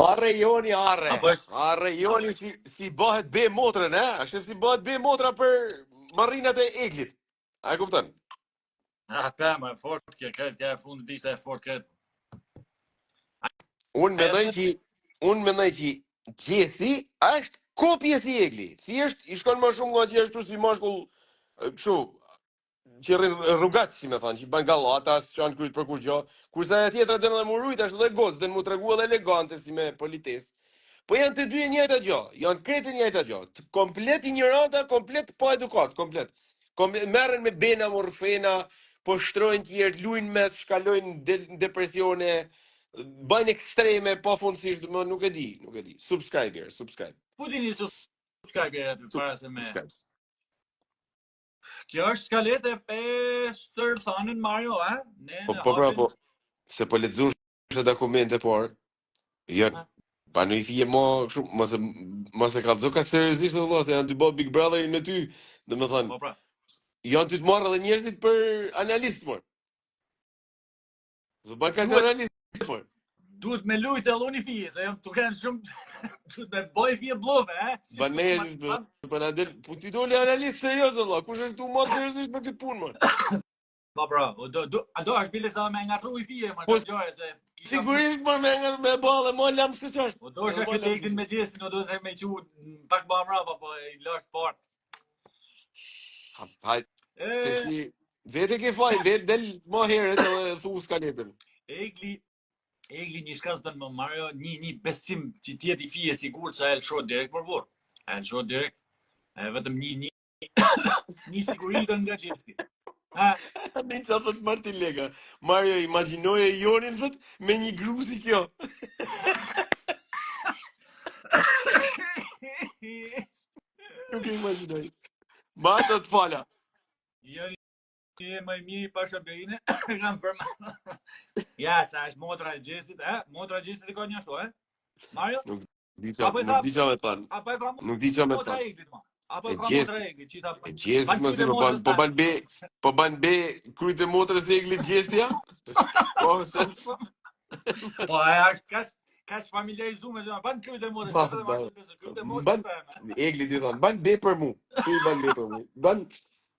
Arre joni, arre. Apo është Arre joni si bëhet be motrën, e? Ashtë si bëhet be motra për marinat e eglit. A e kupton? pema, fort kjo fundit ishte e fort kjo. Unë mendoj që gjesti është kopje si egli. Thjesht i shkon më shumë nga që ashtu si mashkull kështu që rrugat, si me thanë, që i ban gallata, që janë kryt për kur gjo. Kurse ajo tjetra do në murujt, është dhe gocë, dhe në mu tregu edhe elegante, si me polites. Po janë të dy e njëjta gjë, janë kretë e njëjta gjë. Komplet ignoranta, komplet pa edukat, komplet. Merren me bena morfena, po shtrojnë tjerë, lujnë me, shkalojnë depresione, bëjnë ekstreme, pa fundësisht, më nuk e di. Subscribe. Po dini subscribe aty para se me. Subscribe. Kjo është skalet e pestër thanën Mario, a? Po. Se po lexosh dokumente por janë pa në i thije mo mos e kallëzo ka seriozisht vëlla se janë të bë Big Brotherin në ty, domethënë. Po pra. Janë ty të marrë edhe njerëzit për analistë por. Do bën ka analistë por. Duhet me lujt e lloni fije, se jam të kanë shumë duhet me bëj fije bllove, ha? Banesh për na del, po ti doli analist serioz vëlla, kush është tu më seriozisht me këtë punë më? Po bra, do është bile sa me ngatru i fije, më të gjoje se sigurisht më me ballë, më lam se ç'është. Po do është këtë egzin me gjesin, do të me qu pak më mbrapa, po i lash port. Hajt. Vete ke faj, vetë del më herët edhe thu skaletën. Egli një shkas dënë më Mario, një besim që tjetë i fije sigur që a e lëshot direkt për burë. A e lëshot direkt, vetëm një siguri të nga qesti. Në që thot Martin Lega, Mario imagjinoje Jonin thot me një gruzi kjo. Nuk e imagjinoj. Ma të fala. Joni e më mirë pa shabërine, kam përma. Ja, sa është motra e gjesit, motra e gjesit e ka një ashtu, Mario? Nuk di qa me thanë. Apo e ka Nuk di qa me motra thanë. e eglit, ma? Apo e ka motra e eglit, që ta e gjesit më si po ban be kryt e motrës e eglit gjestja? Po, sens. Po, e është kash familjarizume, që ban kryt e motrës, kryt e motrës. Eglit i thonë, ban be për mu. Tu i ban be për mu. Ban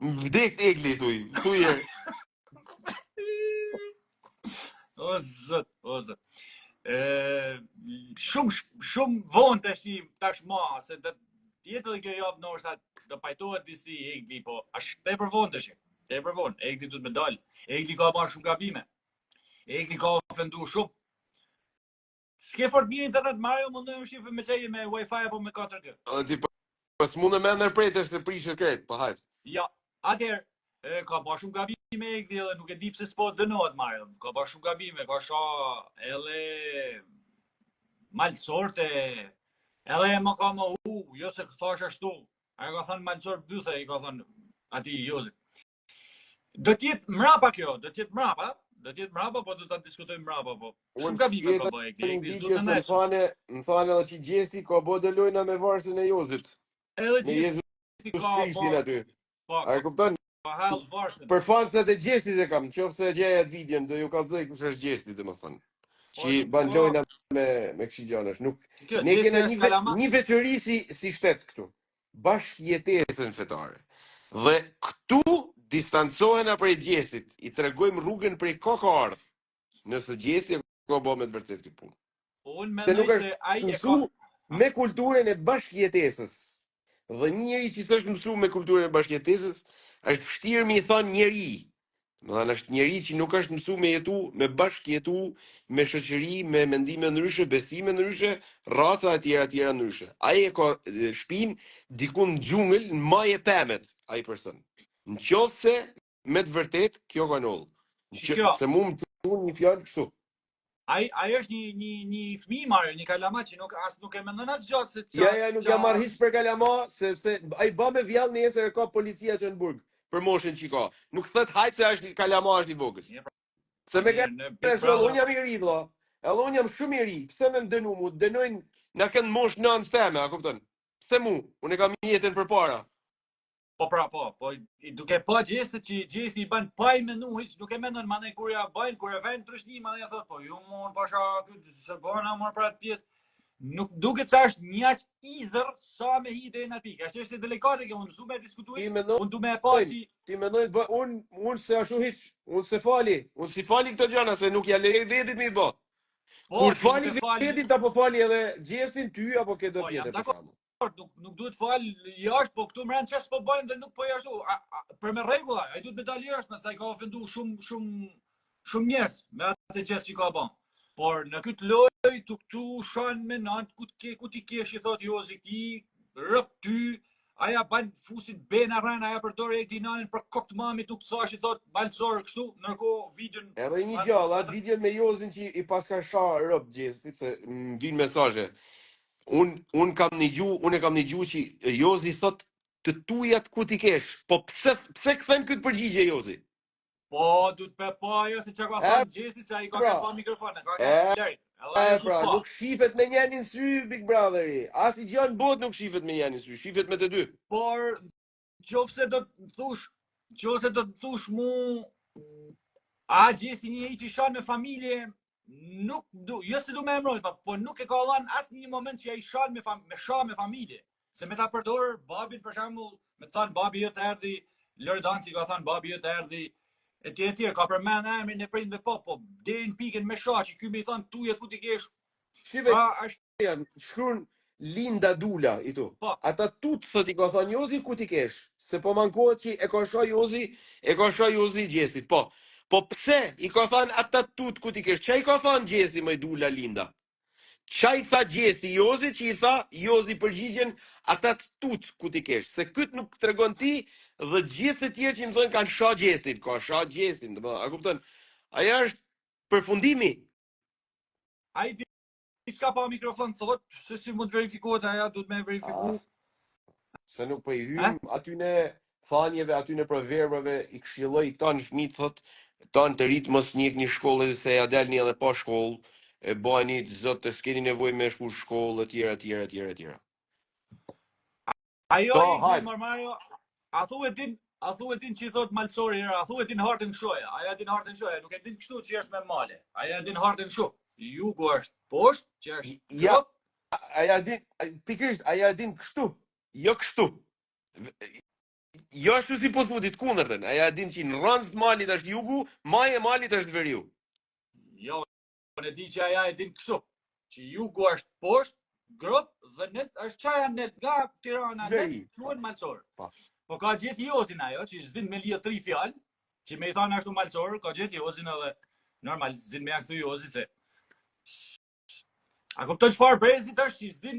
vdekt egli, thuj e. O zët. Shumë vonë të shim tashma, se të tjetë dhe kjo javë në është të pajtohet disi egli, po është te për vonë të shim. Te për vonë, egli të me dalë. Egli ka marrë shumë gabime. Egli ka ofendu shumë. S'ke fort mirë internet, Mario, mundojmë shifë me qeje me Wi-Fi apo me 4G. Ti pas mundë me ndërprejtë është të prishet kretë, pa hajtë. Ja, atëherë, ka ba shumë gabime egli edhe nuk e di pse s'po dënohet Mario. Ka ba shumë gabime, ka sha edhe malsorte, edhe më ka më jo se thash ashtu. Ai ka thënë malsor bythe, i ka thënë ati Jozi. Do t'jetë mrapa kjo, do t'jetë mrapa, po do ta diskutojmë mrapa, po. Shumë gabime ka ba egli, Më thane edhe që gjesti ka bo dëllojna me varsën e Jozit. Edhe gjesti ka po. A e kupton? Për fansat e gjestit e kam, qofse e gjejat videon, do ju kallëzoj kush është gjesti, domethënë. Që ban lojna me kësi gjanash. Ne kena një veçori si shtet këtu. Bashkëjetesën fetare. Dhe këtu distancohena prej gjestit. I tregojmë rrugën prej kokardh. Nëse gjesti ka bë me të vërtetë këtë punë. Se nuk është mësu me kulturën e bashkëjetesës. Dhe një njeri që s'është mësu me kulturën e bashkëjetesës, është vështirë mi thonë njeri. Më thënë është njeri që nuk është mësu me jetu, me bashkëjetu, me shoqëri, me mendime ndryshe, besime ndryshe, raca e tjera ndryshe. Ai e ka shpinë diku në xhungël, në majë pemet, ai person. Në qoftë se me të vërtet kjo ka ndodhur. Se mu më thon një fjalë kështu. Ai është një fëmijë Mario, një kalama që nuk e mendon atë gjatë se çfarë. Ja, nuk jam marr hiç për kalama, sepse ai bë me vjallë nesër e ka policia që në burg. Për moshën që ka. Nuk thot hajt se është kalama është i vogël. Se me unë jam i ri vëlla. Edhe unë jam shumë i ri. Pse më dënu mu? Dënojnë na kanë moshë nënës teme, a kupton? Pse mu? Unë kam jetën përpara. Po, duke pa gjestet që gjesti i ban pa i menu hiç, nuk e mendon mandej kur ja bajnë, kur e vën trishtim, mandej thot po ju mund pasha se bëna më për atë pjesë. nuk duket se është një aq izër sa me hi deri në atë pikë. Është delikate që unë me diskutues, unë du me e pasi. Ti mendoj unë se ashtu hiç, unë se fali, unë si fali këto gjëra se nuk ja lej vetit mi bë. Kur fali vetit apo fali edhe gjestin ty apo ke do tjetër për shkakun. Nuk duhet fal jashtë, po këtu më rënë çfarë s'po bëjnë dhe nuk po jashtu. Për me rregulla, ai duhet me dalë jashtë, sa i ka ofendu shumë njerëz me atë gjest që ka bën. Por në këtë lojë këtu shan me nant ku ti kesh i thot Jozi ki rrëp ty, aja ban fusin bena rën, aja përdor Eglinanin për kokë mamit u thash i thot Balcor kështu, ndërkohë videon. Edhe një gjallë, atë videon me Jozin që i paska sha rrëp gjestit se vin mesazhe. Unë kam një gju që Jozi thot të tujat ku ti kesh, po pse kthen këtë përgjigje Jozi? Po, du të pepa ajo se që ka thënë Gjesi, se a i ka ka pa mikrofonë, ka ka lejt. Pra, nuk shifet me njeni në sy, Big Brotheri. As i gjanë bot nuk shifet me njeni në sy, shifet me të dy. Por, qofse do të thush mu, a Gjesi një i që shanë me familje, nuk du, jo se du me emrojt, po nuk e ka dhanë asë një moment që ja i shanë me familje. Se me ta përdorë, babin për shembull, me të thanë babi jëtë erdi, Lërdanci ka thënë babi jëtë erdi, e tjerë, ka përmen emrin e prindve po, deri në pikën me shaqi, ky me i thonë tujet ku ti kesh. Shive, shkruan Linda Dula i tu. Ata tut thot i ka thonë Jozi ku ti kesh, se po mankohet që e ka shoh Jozi Gjesit, po. Po pse i ka thonë ata tut ku ti kesh? Çai ka thonë Gjesi më Dula Linda? Çai tha Gjesi Jozi që i tha Jozi përgjigjen ata tut ku ti kesh, se kyt nuk tregon ti dhe gjithë të tjerë që më thonë kanë shoh Gjesin, ka shoh Gjesin, a kupton? Aja është përfundimi. Ai diçka pa mikrofon thot, se si mund të verifikohet aja, duhet me verifiku. Se nuk po i hym aty në thanjeve, aty në proverbeve i këshilloj tanë fëmijët thot, tanë të rit mos njekni shkollën se ja dalni edhe pa shkollë, e bani zot të s'keni nevojë me shku shkollë etj. Ajo i Mario, a thuhet din që i thot Malcori, a thuhet din hartën shoja, aja din hartën shoja, nuk e din kështu që është me male, aja din hartën shu. Jugu është poshtë, që është ja, aja din, pikërisht, aja din kështu, jo kështu. Jo ashtu si po thotit kundërtën, aja din që në rëndë të malit është jugu, maj e malit është veriu. Jo, në di që aja e din kështu, që jugu është poshtë, grop dhe net është qaja net nga Tirana net quhen Malcor. Po ka gjetë Jozin ajo që s'din me lidh 3 fjalë, që me i thanë ashtu Malcor, ka gjetë Jozin edhe normal s'din me ja kthy Jozi se. A kupton çfarë brezit është që s'din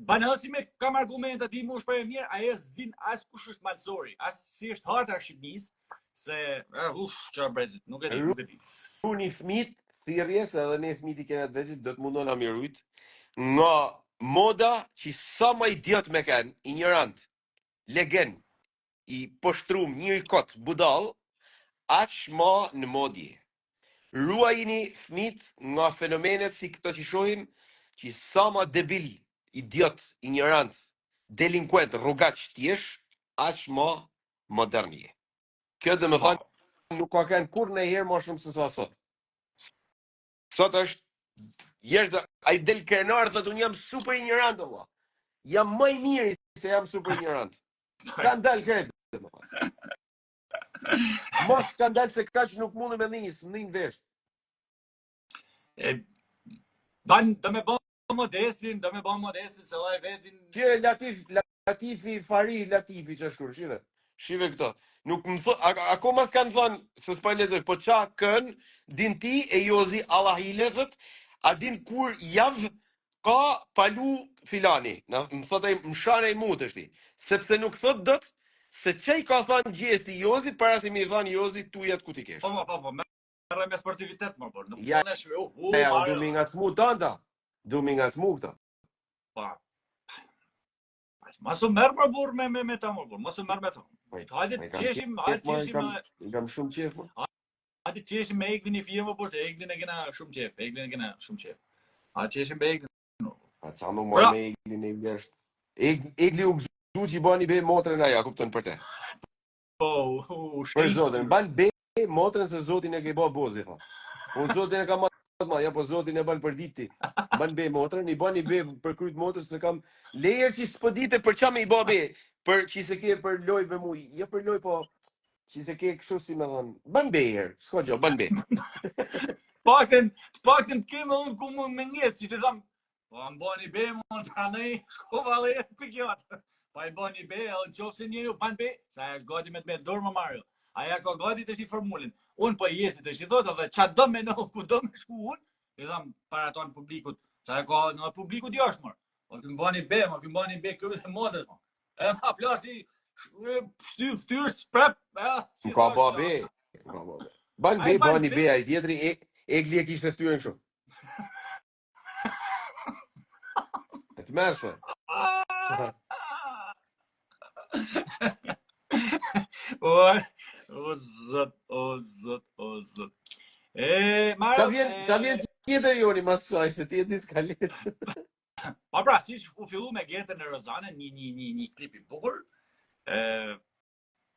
banasi me kam argumenta ti më shpreh mirë, ai s'din as kush është Malcori, as si është harta e Shqipërisë, se çfarë brezit, nuk e di. Unë fëmit thirrjes edhe ne fëmit i kena të vegjël do të mundon a mirujt nga moda që sa më idiot me kanë, ignorant, legen, i poshtrum, një i kot, budal, aq ma në modje. Ruajini fëmit nga fenomenet si këto që shohim, që sa më debil, idiot, ignorant, delinkuent, rrugaç t'jesh, aq ma modernje. Kjo dhe më thanë, nuk ka kanë kur në herë ma shumë se sa sot. Sot është ai del krenar thot unë jam super ignorant valla. Jam më i miri se jam super ignorant. Skandal kret. Mos skandal se kaq nuk mundu me ndin vesh. Do me bë modestin se vaj vetin. Që Latifi Fari Latifi që shkur, shive këto. Nuk më thë, akoma s'kanë thënë, se s'pa lezoj, po qa kën, din ti e Jozi Allah i lezët, a din kur javë ka palu filani. Më thëtë më shane i mut është ti. Sepse nuk thët dët, se që i ka thënë gjesti Jozit, para se mi thënë Jozit tujat ku ti kesh. Po, merre me sportivitet më por. Nuk ja, du mi nga cmu tënda. Du mi nga cmu këta. Po. Masu merë për burë me ta më burë, masu merë me ta. Hajde të qeshim, kam shumë qef. Hajde të qeshim me Eglin i fije më burë, se Eglin e kena shumë qef. Hajde qeshim me Eglin. A ca më mojë me Eglin e vjesht. Egli u gëzu që i bani be motrën aja, kuptën për te. Po, për zotën, ban be motrën se zotin e ke bo bozi, tha. Unë zotin e ka ma, ja po zotin e ban për diti. Ban be motrën, i ban i be për kryt motrës se kam lejer që s'po dite për qa me i ba be. Për që se ke për loj me mu, ja për loj po që se ke kështu si me thonë. Ban be herë, s'ka gjo, ban be. Pakten të kemë unë ku më me njetë, që të thamë, po më bani be, më të anej, shko vale e për kjatë. Pa i bani be, edhe në qofë se njëri u ban be, sa e është gati me të me dorë më Mario. Aja ka gati të shi formulin. Unë po jesit të shi thotë, dhe qa do me në, ku do me shku unë, i thamë para tonë publikut, sa e ka në publikut jashtë mërë. Po këmë bani be, më këmë bani be kërë dhe modët, më. E ma plasi, ftyrës, prep, Më ka ba be. Ban be, bani be, a i tjetëri egli e kishtë të ftyrën kështu. E të mërshme. O zot. Mario, qa vjen tjetër joni mas saj, se ti e diska letë. Ma pra, si u fillu me Gertën e Rozane, një klip i bukur,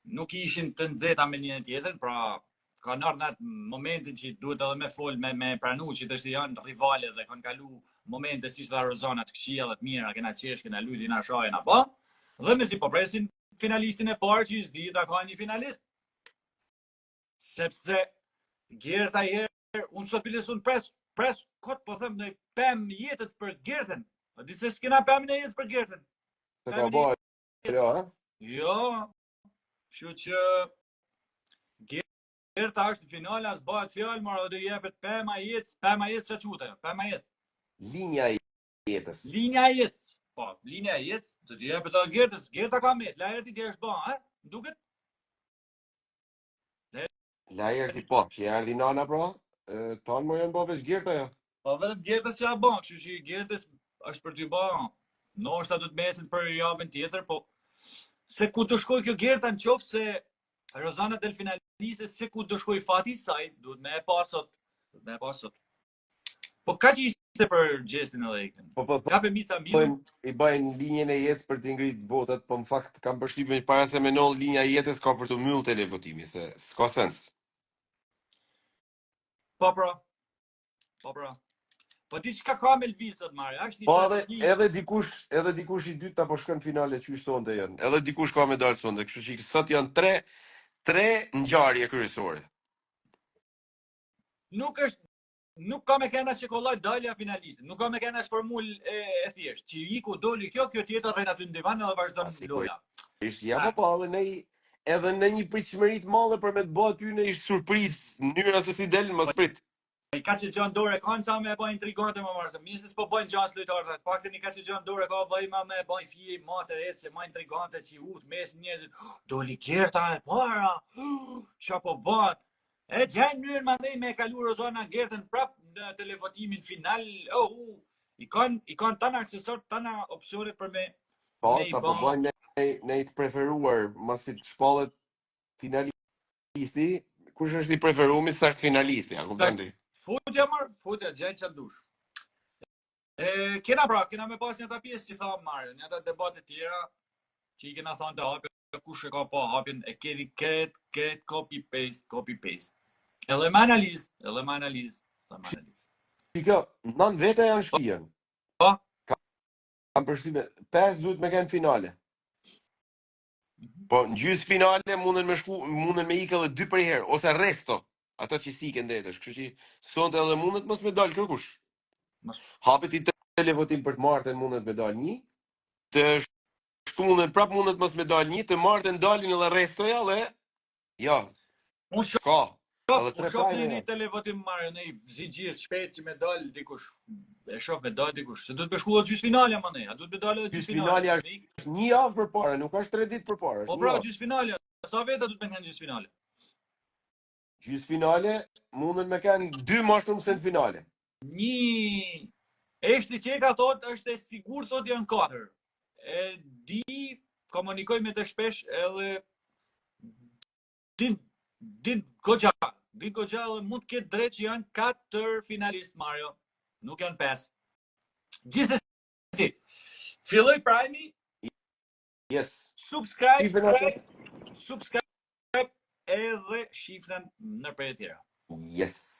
nuk ishin të nxehta me njën tjetër, pra ka nërë në atë momentin që duhet edhe me fol me pranu që të shtë janë rivale dhe kanë kalu momente si shtë dhe Rozana të këshia dhe të mira, kena qesh, kena lujti na shajna, po? Dhe me si po presin finalistin e parë që ishtë dhita ka një finalist. Sepse Gerta i herë, unë sot piles unë pres, kot po them në pëm jetët për Gertën. A di se s'kena pëmin e jetës për Gertën. Se ka baj, jo, ha? Jo, shu që Gerta është në finale, as bëhet fjallë, mora dhe jepet pëma jetës që qute, pëma jetës. Linja e jetës. Linja e jetës. Po, linja e jetës, të të jepet edhe Gertës. Gerta ka metë, la erti t'je është ba, ha? Duket? La erti po, që erdi nana pra, tanë më janë bëvesh Gerta, ja. Po, vetëm Gertës që a ba, kështu që Gertës është për t'y ba, no është ta du të mesin për javën tjetër, po, se ku të shkoj kjo Gerta në qofë se Rozana del finaliste, se ku të shkoj fati saj, duhet me e pasot. Po, ka që ishte për gjestin edhe ekten? Ka për mica milë? I bajnë linjën e jetës për t'i ngrit votat, po në fakt kam përshtypjen që para se me noll linja e jetës ka për të myllë televotimi, se s'ka sens. Po pra. Po ti çka ka me lvizot, Mari? Po edhe dikush i dytë ta po shkon finale që sonte janë. Edhe dikush ka me dalë sonte, kështu që sot janë tre ngjarje kryesore. Nuk ka me kena që kollaj dalja finalistit, nuk ka me kena shformul e thjesht, që iku doli kjo tjetër rejnë aty në divan edhe vazhdojnë loja. Ja po edhe në një pritshmëri të madhe për me të bëhet ty në ishtë surprizë, në mënyrë se si delën mos prit. I ka që gjanë dore, kanë sa me e bëjnë intrigante më marë, se mirësis po bëjnë gjanë lojtarët, pak të një ka që gjanë dore, ka bëjnë me e bëjnë fije, matër e që ma intrigante që utë mes njëzit, doli Gerta e para, që po bëjnë, e gjajnë mënyrën ma ndej me e kalu Rozana Gertën prap në televotimin final, i kanë tana aksesor, tana opcionet për me i bëjnë. Ne i të preferuar, masit shpallet finalisti, kush është i preferumi sa është finalisti, a kupton ti? Futja, gjajnë që dush. Kena me pas një ta pjesë që thamë Mario, një ta debatet tjera, që i kena thonë të hapja, kush e ka pa hapjen, e kedi këtë copy-paste. Edhe me analizë. Shiko, nën vete janë shkijen. Pa? Kam përshtyme, 5 duhet me kënë finale. Po në gjysë finale mundën me ikë edhe 2 për herë, ose resto, ata që si kënë detësh, kështu që sonte edhe mundet mos me dalë kërkush. Hapet i televotim për të martën mundet me dalë 1, të shtunën prap mundet mos me dalë 1, të martën dalin edhe restoja dhe, ja, ka. Unë shof një televotim marrë, në i zigjirë shpejt që me dalë dikush, e shof me dalë dikush, se du të beshku dhe gjysë finalja, mane, a du të me dalë dhe gjysë finalja. Është 1 javë për pare, nuk është 3 ditë për pare. Po pra, gjysë finalja, sa veta du të me kënë gjysë finale? Gjysë finale, mundën me kënë 2 ma shumë se në finale. Eshte që e ka thot, është e sigur thot janë 4. E di, komunikoj me të shpesh edhe din goxha edhe mund të ketë drejt që janë 4 finalist Mario, nuk janë 5. Gjithsesi, filloj Prime-i. Yes. Subscribe edhe shifren në për e tjera. Yes.